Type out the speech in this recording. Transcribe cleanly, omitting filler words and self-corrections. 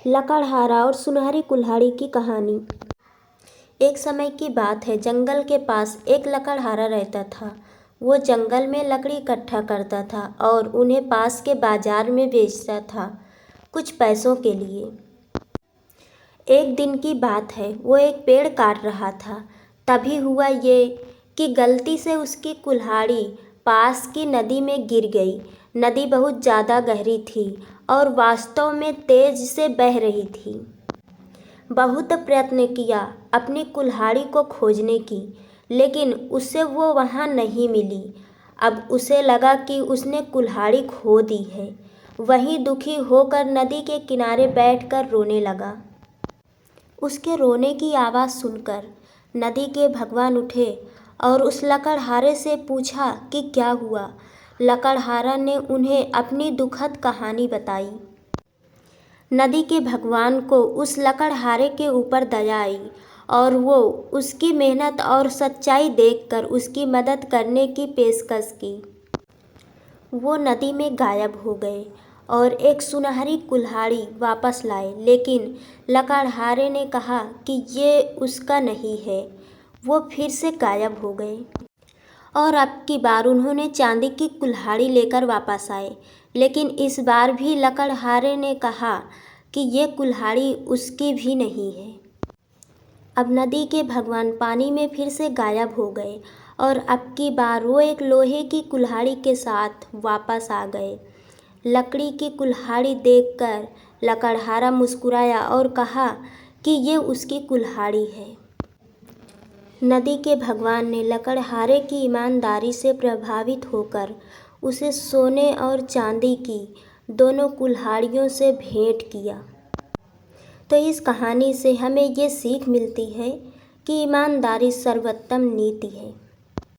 लकड़हारा और सुनहरी कुल्हाड़ी की कहानी। एक समय की बात है, जंगल के पास एक लकड़हारा रहता था। वो जंगल में लकड़ी इकट्ठा करता था और उन्हें पास के बाजार में बेचता था, कुछ पैसों के लिए। एक दिन की बात है, वो एक पेड़ काट रहा था। तभी हुआ ये कि गलती से उसकी कुल्हाड़ी पास की नदी में गिर गई। नदी बहुत ज़्यादा गहरी थी और वास्तव में तेज से बह रही थी। बहुत प्रयत्न किया अपनी कुल्हाड़ी को खोजने की, लेकिन उसे वो वहाँ नहीं मिली। अब उसे लगा कि उसने कुल्हाड़ी खो दी है। वहीं दुखी होकर नदी के किनारे बैठकर रोने लगा। उसके रोने की आवाज़ सुनकर नदी के भगवान उठे और उस लकड़हारे से पूछा कि क्या हुआ। लकड़हारा ने उन्हें अपनी दुखद कहानी बताई। नदी के भगवान को उस लकड़हारे के ऊपर दया आई और वो उसकी मेहनत और सच्चाई देखकर उसकी मदद करने की पेशकश की। वो नदी में गायब हो गए और एक सुनहरी कुल्हाड़ी वापस लाए, लेकिन लकड़हारे ने कहा कि ये उसका नहीं है। वो फिर से गायब हो गए और अब की बार उन्होंने चांदी की कुल्हाड़ी लेकर वापस आए, लेकिन इस बार भी लकड़हारे ने कहा कि ये कुल्हाड़ी उसकी भी नहीं है। अब नदी के भगवान पानी में फिर से गायब हो गए और अब की बार वो एक लोहे की कुल्हाड़ी के साथ वापस आ गए। लकड़ी की कुल्हाड़ी देखकर लकड़हारा मुस्कुराया और कहा कि ये उसकी कुल्हाड़ी है। नदी के भगवान ने लकड़हारे की ईमानदारी से प्रभावित होकर उसे सोने और चांदी की दोनों कुल्हाड़ियों से भेंट किया। तो इस कहानी से हमें ये सीख मिलती है कि ईमानदारी सर्वोत्तम नीति है।